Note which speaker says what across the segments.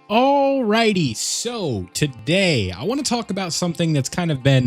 Speaker 1: Alrighty, so today I want to talk about something that's kind of been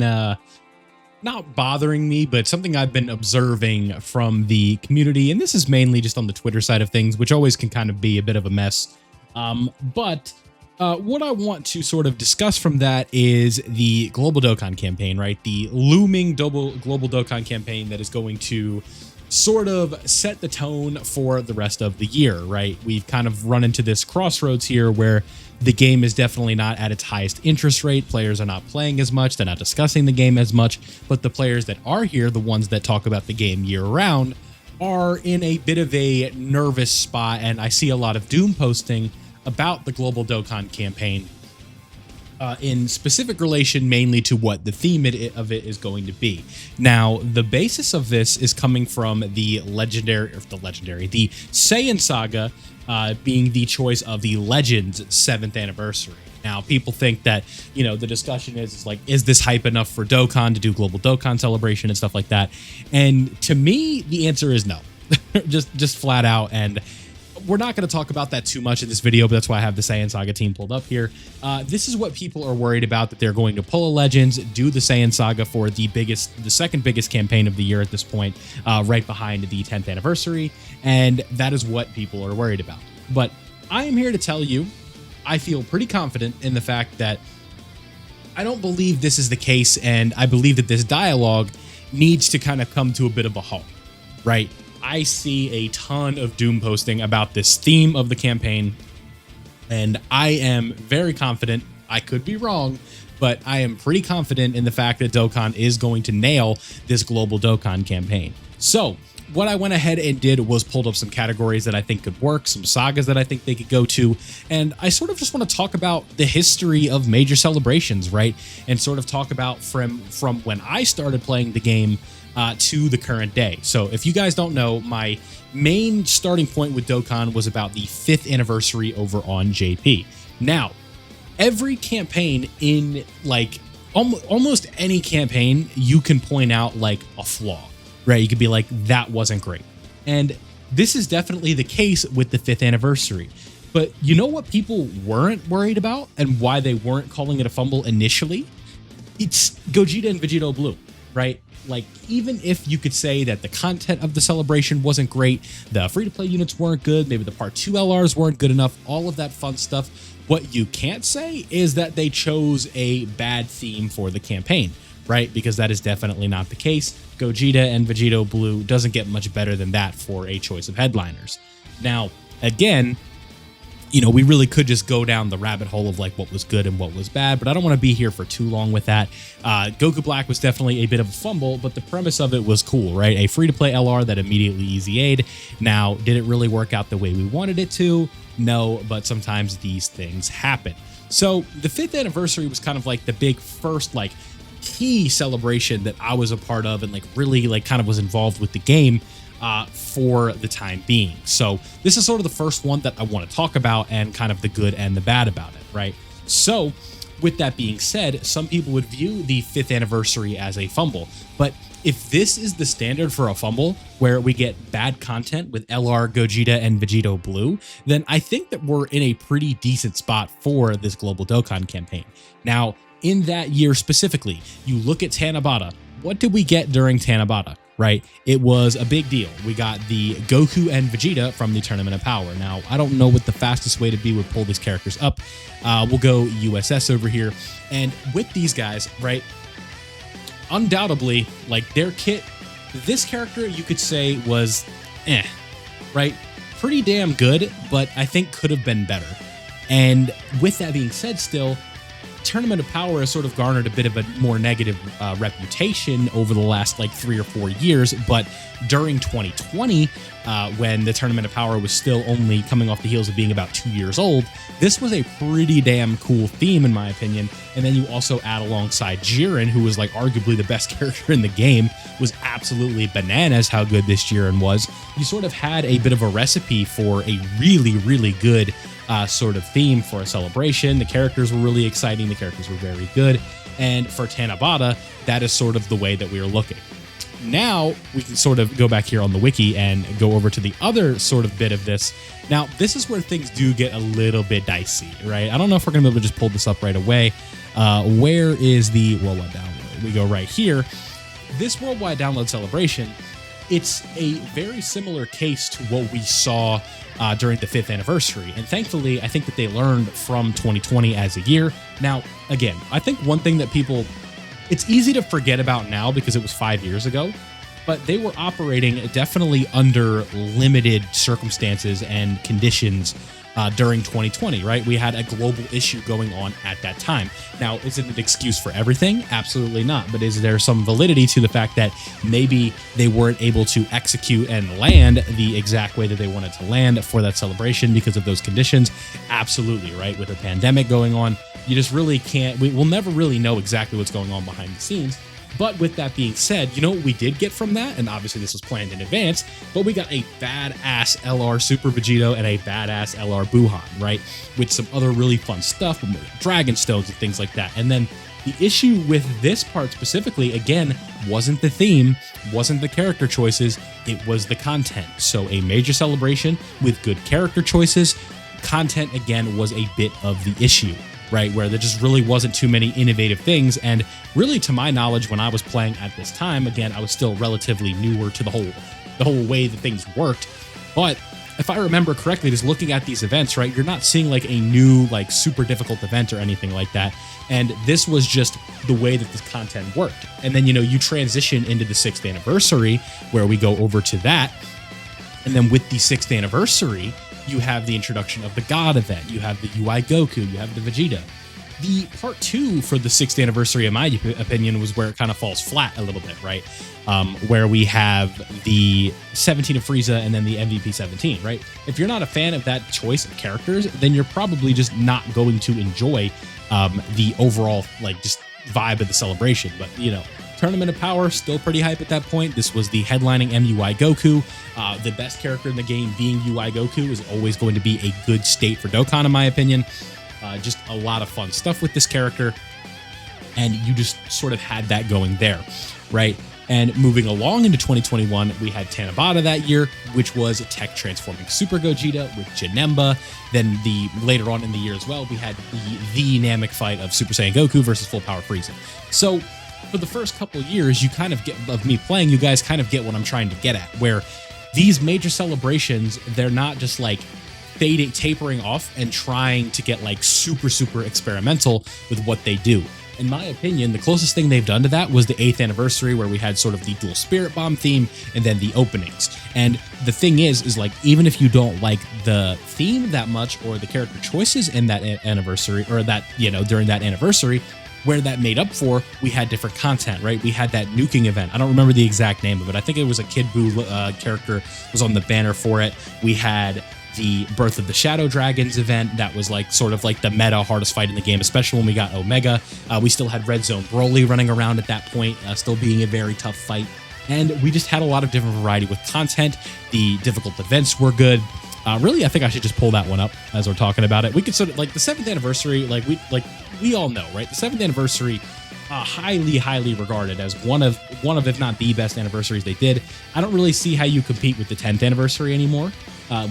Speaker 1: not bothering me, but something I've been observing from the community, and this is mainly just on the Twitter side of things, which always can kind of be a bit of a mess. But what I want to sort of discuss from that is the Global Dokkan campaign, right? The looming Global Dokkan campaign that is going to sort of set the tone for the rest of the year, right? We've kind of run into this crossroads here where the game is definitely not at its highest interest rate. Players are not playing as much. They're not discussing the game as much. But the players that are here, the ones that talk about the game year round, are in a bit of a nervous spot. And I see a lot of doom posting about the Global Dokkan campaign in specific relation mainly to what the theme of it is going to be. Now, the basis of this is coming from the the Saiyan Saga being the choice of the Legends 7th anniversary. Now, people think that, the discussion is like, is this hype enough for Dokkan to do Global Dokkan celebration and stuff like that? And to me, the answer is no, just flat out. And we're not going to talk about that too much in this video, but that's why I have the Saiyan Saga team pulled up here. This is what people are worried about, that they're going to pull a Legends, do the Saiyan Saga for the second biggest campaign of the year at this point, right behind the 10th anniversary, and that is what people are worried about. But I am here to tell you, I feel pretty confident in the fact that I don't believe this is the case, and I believe that this dialogue needs to kind of come to a bit of a halt, right? I see a ton of doom posting about this theme of the campaign, and I am very confident. I could be wrong, but I am pretty confident in the fact that Dokkan is going to nail this Global Dokkan campaign. So what I went ahead and did was pulled up some categories that I think could work, some sagas that I think they could go to, and I sort of just want to talk about the history of major celebrations, right? And sort of talk about from when I started playing the game to the current day. So if you guys don't know, my main starting point with Dokkan was about the 5th anniversary over on JP. Now, every campaign in like almost any campaign, you can point out like a flaw, right? You could be like, that wasn't great. And this is definitely the case with the 5th anniversary. But you know what people weren't worried about and why they weren't calling it a fumble initially? It's Gogeta and Vegito Blue, right? Like, even if you could say that the content of the celebration wasn't great, the free-to-play units weren't good, maybe the Part 2 LRs weren't good enough, all of that fun stuff, what you can't say is that they chose a bad theme for the campaign, right? Because that is definitely not the case. Gogeta and Vegito Blue doesn't get much better than that for a choice of headliners. Now, again, we really could just go down the rabbit hole of like what was good and what was bad, but I don't want to be here for too long with that. Goku Black was definitely a bit of a fumble, but the premise of it was cool, right? A free-to-play LR that immediately easy aid. Now, did it really work out the way we wanted it to? No, but sometimes these things happen. So the 5th anniversary was kind of like the big first like key celebration that I was a part of and like really like kind of was involved with the game for the time being. So this is sort of the first one that I want to talk about and kind of the good and the bad about it, right? So with that being said, some people would view the 5th anniversary as a fumble, but if this is the standard for a fumble where we get bad content with LR, Gogeta, and Vegito Blue, then I think that we're in a pretty decent spot for this Global Dokkan campaign. Now, in that year specifically, you look at Tanabata. What did we get during Tanabata? Right? It was a big deal. We got the Goku and Vegeta from the Tournament of Power. Now, I don't know what the fastest way to be would pull these characters up. We'll go USS over here. And with these guys, right, undoubtedly, like their kit, this character you could say was right? Pretty damn good, but I think could have been better. And with that being said, still, Tournament of Power has sort of garnered a bit of a more negative reputation over the last like 3 or 4 years, but during 2020, when the Tournament of Power was still only coming off the heels of being about 2 years old, this was a pretty damn cool theme in my opinion. And then you also add alongside Jiren, who was like arguably the best character in the game, was absolutely bananas how good this Jiren was. You sort of had a bit of a recipe for a really, really good sort of theme for a celebration. The characters were really exciting. The characters were very good. And for Tanabata, that is sort of the way that we are looking. now we can sort of go back here on the wiki and go over to the other sort of bit of this. Now, this is where things do get a little bit dicey, right? I don't know if we're going to be able to just pull this up right away. Where is the worldwide download? We go right here. This worldwide download celebration, it's a very similar case to what we saw during the 5th anniversary. And thankfully, I think that they learned from 2020 as a year. Now, again, I think one thing that it's easy to forget about now because it was 5 years ago, but they were operating definitely under limited circumstances and conditions during 2020, right? We had a global issue going on at that time. Now, is it an excuse for everything? Absolutely not. But is there some validity to the fact that maybe they weren't able to execute and land the exact way that they wanted to land for that celebration because of those conditions? Absolutely, right? With a pandemic going on, you just really can't, we'll never really know exactly what's going on behind the scenes. But with that being said, you know what we did get from that? And obviously this was planned in advance, but we got a badass LR Super Vegito and a badass LR Buhan, right? With some other really fun stuff, Dragon Stones and things like that. And then the issue with this part specifically, again, wasn't the theme, wasn't the character choices, it was the content. So a major celebration with good character choices. Content, again, was a bit of the issue, right? Where there just really wasn't too many innovative things. And really, to my knowledge, when I was playing at this time, again, I was still relatively newer to the whole way that things worked. But if I remember correctly, just looking at these events, right, you're not seeing like a new, like super difficult event or anything like that. And this was just the way that this content worked. And then, you know, you transition into the 6th anniversary where we go over to that. And then with the 6th anniversary, you have the introduction of the God event. You have the UI Goku. You have the Vegeta. The part 2 for the 6th anniversary, in my opinion, was where it kind of falls flat a little bit, right? Where we have the 17 of Frieza and then the MVP 17, right? If you're not a fan of that choice of characters, then you're probably just not going to enjoy the overall, like, just vibe of the celebration. But, you know, Tournament of Power, still pretty hype at that point. This was the headlining MUI Goku. The best character in the game being UI Goku is always going to be a good state for Dokkan, in my opinion. Just a lot of fun stuff with this character. And you just sort of had that going there, right? And moving along into 2021, we had Tanabata that year, which was tech transforming Super Gogeta with Janemba. Then later on in the year as well, we had the Namek fight of Super Saiyan Goku versus Full Power Frieza. So for the first couple years, you kind of get, of me playing, you guys kind of get what I'm trying to get at, where these major celebrations, they're not just like tapering off and trying to get like super, super experimental with what they do. In my opinion, the closest thing they've done to that was the 8th anniversary, where we had sort of the dual spirit bomb theme and then the openings. And the thing is like, even if you don't like the theme that much or the character choices in that anniversary, or that, you know, during that anniversary, where that made up for, we had different content, right? We had that nuking event. I don't remember the exact name of it. I think it was a Kid Buu character was on the banner for it. We had the Birth of the Shadow Dragons event that was like sort of like the meta hardest fight in the game, especially when we got Omega. We still had Red Zone Broly running around at that point, still being a very tough fight. And we just had a lot of different variety with content. The difficult events were good. Really, I think I should just pull that one up as we're talking about it. We could sort of like the 7th anniversary, we all know, right? The 7th anniversary, highly regarded as one of if not the best anniversaries they did. I don't really see how you compete with the 10th anniversary anymore.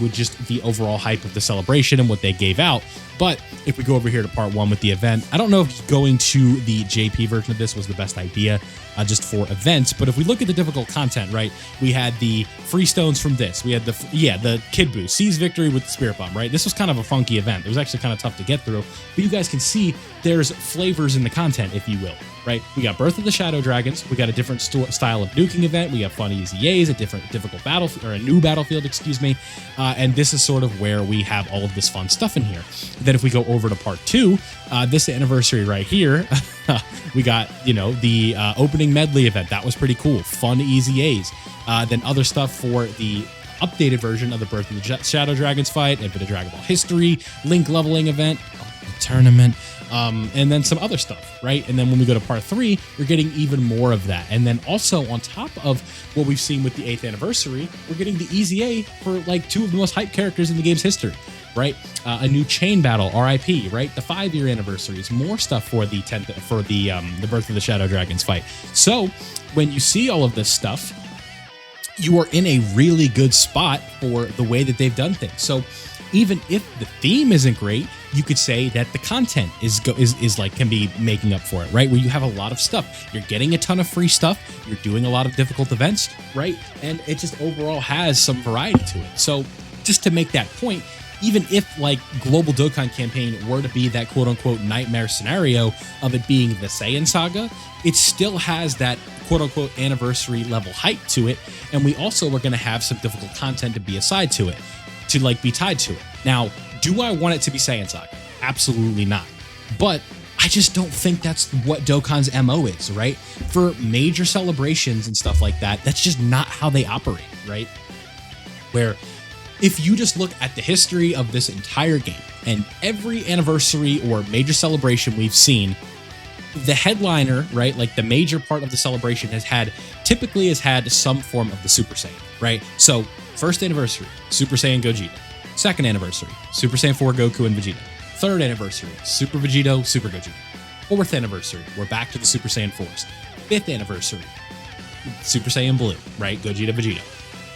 Speaker 1: With just the overall hype of the celebration and what they gave out. But if we go over here to part 1 with the event, I don't know if going to the JP version of this was the best idea just for events, but if we look at the difficult content, right, we had the free stones from this. We had the Kid Buu, Seize Victory with the Spirit Bomb, right? This was kind of a funky event. It was actually kind of tough to get through, but you guys can see there's flavors in the content, if you will, right? We got Birth of the Shadow Dragons. We got a different style of nuking event. We have fun EZAs, a difficult battlefield, or a new battlefield, excuse me. And this is sort of where we have all of this fun stuff in here. Then if we go over to part 2, this anniversary right here, we got, you know, the opening medley event. That was pretty cool. Fun EZAs. Then other stuff for the updated version of the Birth of the Shadow Dragons fight, Infinite Dragon Ball History, Link leveling event, the tournament, and then some other stuff, right? And then when we go to part 3, we're getting even more of that. And then also on top of what we've seen with the 8th anniversary, we're getting the EZA for like 2 of the most hyped characters in the game's history. right? A new chain battle, RIP, right? The 5-year anniversaries, more stuff for the 10th, for the Birth of the Shadow Dragons fight. So when you see all of this stuff, you are in a really good spot for the way that they've done things. So even if the theme isn't great, you could say that the content is like can be making up for it, right? Where you have a lot of stuff, you're getting a ton of free stuff, you're doing a lot of difficult events, right? And it just overall has some variety to it. So just to make that point, even if like Global Dokkan Campaign were to be that quote unquote nightmare scenario of it being the Saiyan Saga, it still has that quote unquote anniversary level hype to it. And we also are going to have some difficult content to be aside to it, to like be tied to it. Now, do I want it to be Saiyan Saga? Absolutely not. But I just don't think that's what Dokkan's MO is, right? For major celebrations and stuff like that, that's just not how they operate, right? Where if you just look at the history of this entire game and every anniversary or major celebration we've seen, the headliner, right, like the major part of the celebration typically has had some form of the Super Saiyan, right? So first anniversary, Super Saiyan Gogeta. Second anniversary, Super Saiyan 4 Goku and Vegeta. Third anniversary, Super Vegito, Super Gogeta. Fourth anniversary, we're back to the Super Saiyan 4s. Fifth anniversary, Super Saiyan Blue, right? Gogeta, Vegito.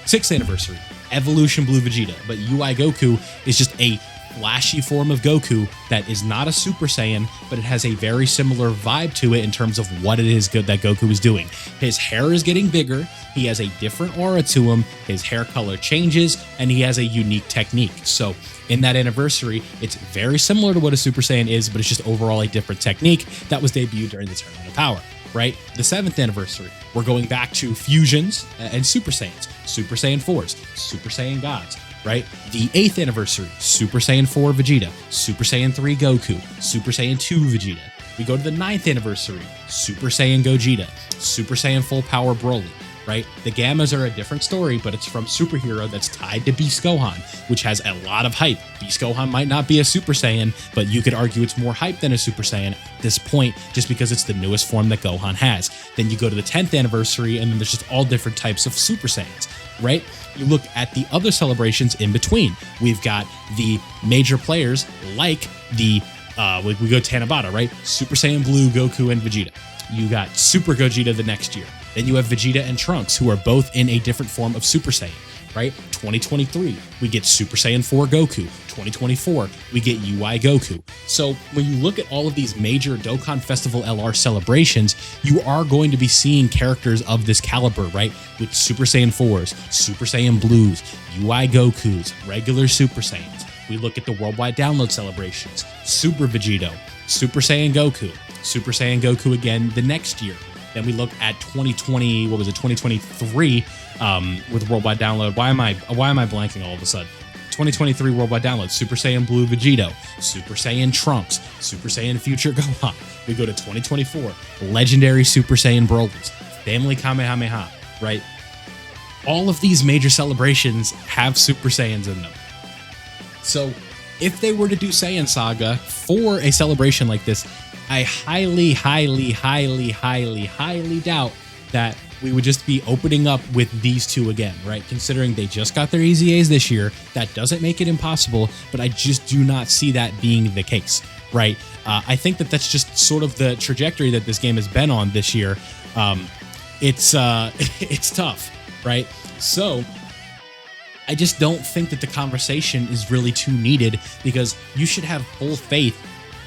Speaker 1: Sixth anniversary, Evolution Blue Vegeta, but UI Goku is just a flashy form of Goku that is not a Super Saiyan, but it has a very similar vibe to it in terms of what it is good that Goku is doing. His hair is getting bigger, he has a different aura to him, his hair color changes, and he has a unique technique. So in that anniversary, it's very similar to what a Super Saiyan is, but it's just overall a different technique that was debuted during the Tournament of Power, right? The 7th anniversary, we're going back to fusions and Super Saiyans, Super Saiyan 4s, Super Saiyan Gods, right? The 8th anniversary, Super Saiyan 4 Vegeta, Super Saiyan 3 Goku, Super Saiyan 2 Vegeta. We go to the 9th anniversary, Super Saiyan Gogeta, Super Saiyan Full Power Broly, right? The Gammas are a different story, but it's from Superhero that's tied to Beast Gohan, which has a lot of hype. Beast Gohan might not be a Super Saiyan, but you could argue it's more hype than a Super Saiyan at this point, just because it's the newest form that Gohan has. Then you go to the 10th anniversary, and then there's just all different types of Super Saiyans, right? You look at the other celebrations in between. We've got the major players like the, we go to Tanabata, right? Super Saiyan Blue, Goku, and Vegeta. You got Super Gogeta the next year. Then you have Vegeta and Trunks, who are both in a different form of Super Saiyan, right? 2023, we get Super Saiyan 4 Goku. 2024, we get UI Goku. So when you look at all of these major Dokkan Festival LR celebrations, you are going to be seeing characters of this caliber, right? With Super Saiyan 4s, Super Saiyan Blues, UI Gokus, regular Super Saiyans. We look at the worldwide download celebrations, Super Vegito, Super Saiyan Goku again the next year. Then we look at 2023 with worldwide download. Why am I blanking all of a sudden? 2023 worldwide download, Super Saiyan Blue Vegito, Super Saiyan Trunks, Super Saiyan Future Gohan. We go to 2024, legendary Super Saiyan Broly's, Family Kamehameha, right? All of these major celebrations have Super Saiyans in them. So if they were to do Saiyan Saga for a celebration like this, I highly doubt that we would just be opening up with these two again, right? Considering they just got their EZAs this year, that doesn't make it impossible, but I just do not see that being the case, right? I think that that's just sort of the trajectory that this game has been on this year. It's tough, right? So I just don't think that the conversation is really too needed, because you should have full faith,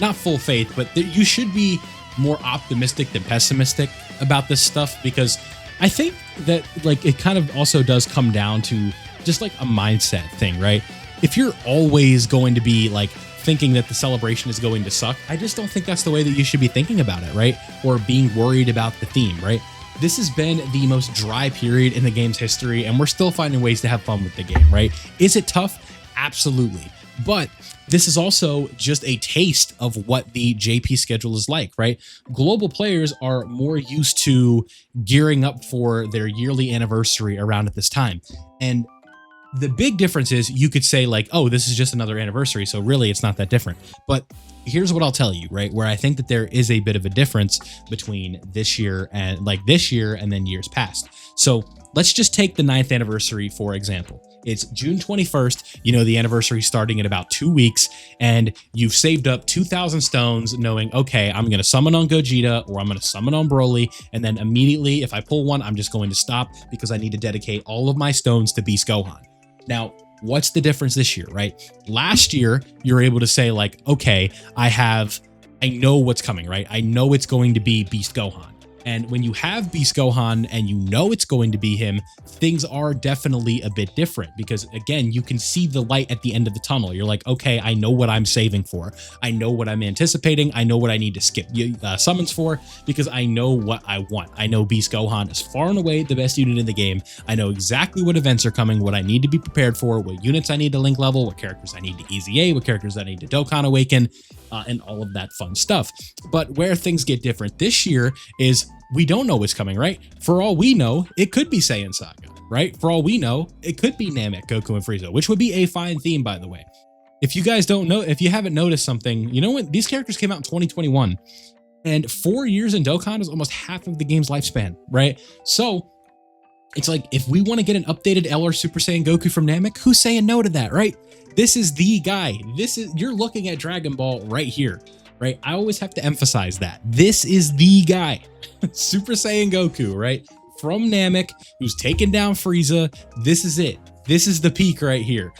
Speaker 1: not full faith, but you should be more optimistic than pessimistic about this stuff, because I think that like it kind of also does come down to just like a mindset thing, right? If you're always going to be like thinking that the celebration is going to suck, I just don't think that's the way that you should be thinking about it, right? Or being worried about the theme, right? This has been the most dry period in the game's history, and we're still finding ways to have fun with the game, right? Is it tough? Absolutely. But this is also just a taste of what the JP schedule is like, right? Global players are more used to gearing up for their yearly anniversary around at this time. And the big difference is you could say like, oh, this is just another anniversary, so really it's not that different. But here's what I'll tell you, right? Where I think that there is a bit of a difference between this year and then years past. So let's just take the 9th anniversary, for example. It's June 21st. You know, the anniversary starting in about 2 weeks, and you've saved up 2,000 stones knowing, okay, I'm going to summon on Gogeta or I'm going to summon on Broly. And then immediately, if I pull one, I'm just going to stop because I need to dedicate all of my stones to Beast Gohan. Now, what's the difference this year, right? Last year, you're able to say like, okay, I know what's coming, right? I know it's going to be Beast Gohan. And when you have Beast Gohan and you know it's going to be him, things are definitely a bit different because, again, you can see the light at the end of the tunnel. You're like, okay, I know what I'm saving for. I know what I'm anticipating. I know what I need to skip summons for because I know what I want. I know Beast Gohan is far and away the best unit in the game. I know exactly what events are coming, what I need to be prepared for, what units I need to link level, what characters I need to EZA, what characters I need to Dokkan Awaken, and all of that fun stuff. But where things get different this year is we don't know what's coming, right? For all we know, it could be Saiyan Saga, right? For all we know, it could be Namek, Goku, and Frieza, which would be a fine theme, by the way. If you guys don't know, if you haven't noticed something, you know what? These characters came out in 2021, and 4 years in Dokkan is almost half of the game's lifespan, right? So it's like, if we want to get an updated LR Super Saiyan Goku from Namek, who's saying no to that, right? This is the guy. You're looking at Dragon Ball right here, right? I always have to emphasize that. This is the guy. Super Saiyan Goku, right? From Namek, who's taken down Frieza. This is it. This is the peak right here.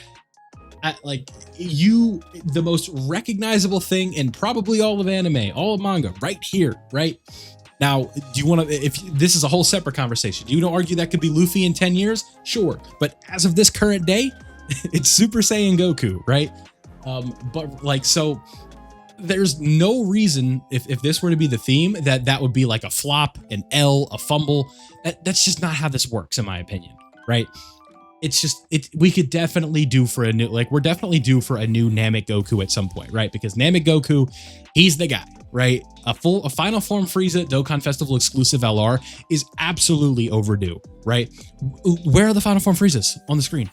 Speaker 1: The most recognizable thing in probably all of anime, all of manga, right here, right? Now, do you want to, if this is a whole separate conversation, do you want to argue that could be Luffy in 10 years? Sure. But as of this current day, it's Super Saiyan Goku, right? But like, so there's no reason if this were to be the theme that would be like a flop, an L, a fumble. That's just not how this works, in my opinion, right? It's just, we could definitely do for a new, like we're definitely due for a new Namek Goku at some point, right? Because Namek Goku, he's the guy, right? A final form Frieza Dokkan Festival exclusive LR is absolutely overdue, right? Where are the final form Friezas on the screen?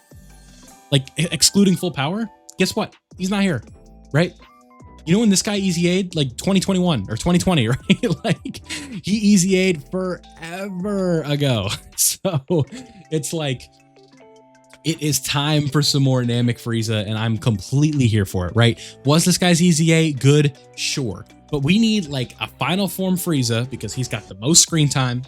Speaker 1: Like, excluding full power? Guess what? He's not here, right? You know when this guy EZA'd? Like 2021 or 2020, right? Like, he EZA'd forever ago. So, it's like, it is time for some more Namek Frieza, and I'm completely here for it, right? Was this guy's EZA good? Sure. But we need, like, a final form Frieza, because he's got the most screen time.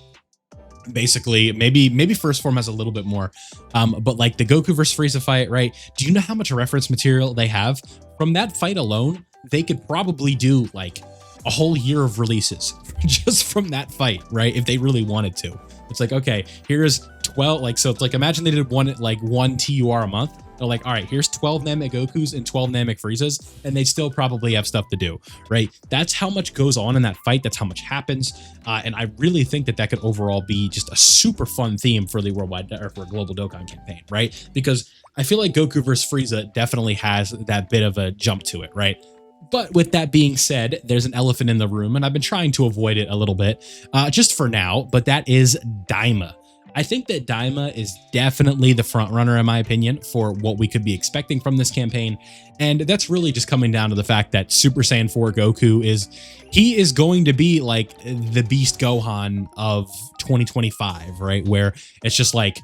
Speaker 1: Basically, maybe first form has a little bit more, but like the Goku versus Frieza fight, right? Do you know how much reference material they have from that fight alone? They could probably do like a whole year of releases just from that fight, right? If they really wanted to. It's like, okay, here's 12, like, so it's like, imagine they did one TUR a month. They're like, all right, here's 12 Namek Gokus and 12 Namek Friezas, and they still probably have stuff to do, right? That's how much goes on in that fight. That's how much happens. And I really think that could overall be just a super fun theme for the worldwide or for Global Dokkan campaign, right? Because I feel like Goku versus Frieza definitely has that bit of a jump to it, right? But with that being said, there's an elephant in the room, and I've been trying to avoid it a little bit, just for now, but that is Daima. I think that Daima is definitely the front runner, in my opinion, for what we could be expecting from this campaign. And that's really just coming down to the fact that Super Saiyan 4 Goku is going to be like the Beast Gohan of 2025, right? Where it's just like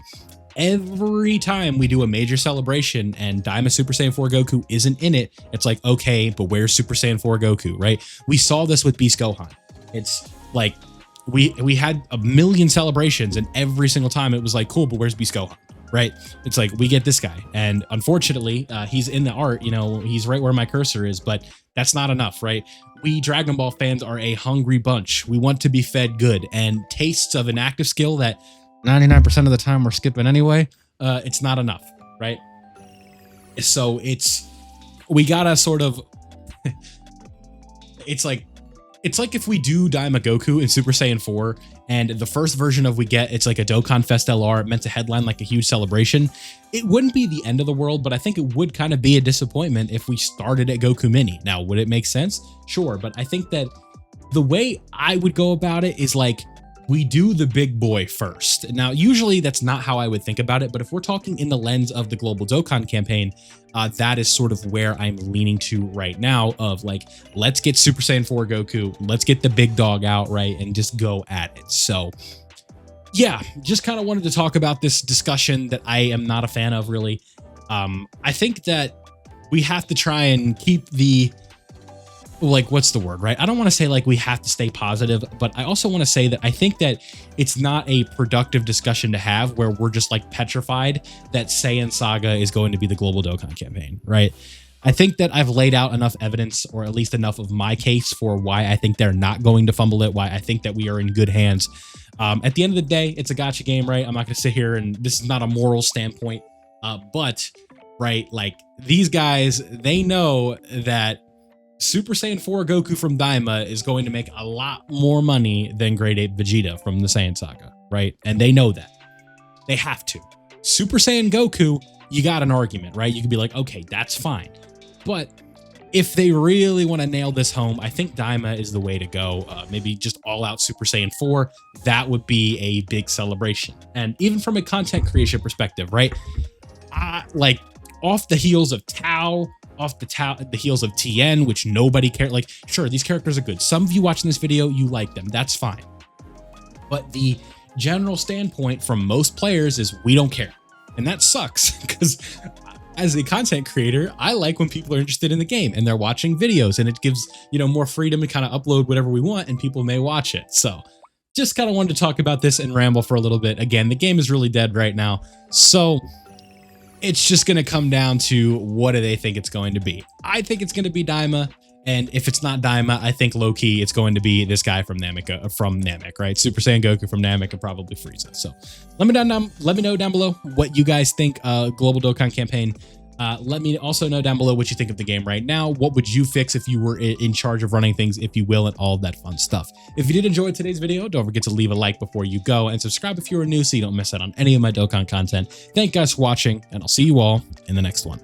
Speaker 1: every time we do a major celebration and Daima Super Saiyan 4 Goku isn't in it, it's like, okay, but where's Super Saiyan 4 Goku, right? We saw this with Beast Gohan. It's like, we had a million celebrations, and every single time it was like, cool, but where's Beast Gohan, right? It's like, we get this guy, and unfortunately, he's in the art, you know, he's right where my cursor is, but that's not enough, right? We Dragon Ball fans are a hungry bunch. We want to be fed good, and tastes of an active skill that 99% of the time we're skipping anyway, it's not enough, right? So we gotta sort of, it's like if we do Daima Goku in Super Saiyan 4 and the first version of we get, it's like a Dokkan Fest LR meant to headline like a huge celebration, it wouldn't be the end of the world, but I think it would kind of be a disappointment if we started at Goku Mini. Now, would it make sense? Sure, but I think that the way I would go about it is like, we do the big boy first. Now, usually that's not how I would think about it, but if we're talking in the lens of the Global Dokkan campaign, that is sort of where I'm leaning to right now of like, let's get Super Saiyan 4 Goku, let's get the big dog out, right, and just go at it. So yeah, just kind of wanted to talk about this discussion that I am not a fan of, really. I think that we have to try and keep the, like, what's the word, right? I don't want to say like we have to stay positive, but I also want to say that I think that it's not a productive discussion to have where we're just like petrified that Saiyan Saga is going to be the global Dokkan campaign, right? I think that I've laid out enough evidence, or at least enough of my case for why I think they're not going to fumble it, why I think that we are in good hands. At the end of the day, it's a gacha game, right? I'm not going to sit here, and this is not a moral standpoint, but right, like these guys, they know that Super Saiyan 4 Goku from Daima is going to make a lot more money than Grade 8 Vegeta from the Saiyan Saga, right? And they know that. They have to. Super Saiyan Goku, you got an argument, right? You could be like, okay, that's fine. But if they really want to nail this home, I think Daima is the way to go. Maybe just all out Super Saiyan 4. That would be a big celebration. And even from a content creation perspective, right? Like off the heels of Tao, the heels of Tien, which nobody cared. Like, sure, these characters are good. Some of you watching this video, you like them. That's fine. But the general standpoint from most players is we don't care. And that sucks because as a content creator, I like when people are interested in the game and they're watching videos, and it gives, more freedom to kind of upload whatever we want and people may watch it. So just kind of wanted to talk about this and ramble for a little bit. Again, the game is really dead right now. So it's just going to come down to what do they think it's going to be. I think it's going to be Daima. And if it's not Daima, I think low-key it's going to be this guy from Namek, right? Super Saiyan Goku from Namek and probably Frieza. So let me know down below what you guys think Global Dokkan campaign. Let me also know down below what you think of the game right now. What would you fix if you were in charge of running things, if you will, and all of that fun stuff. If you did enjoy today's video, don't forget to leave a like before you go and subscribe if you are new so you don't miss out on any of my Dokkan content. Thank you guys for watching, and I'll see you all in the next one.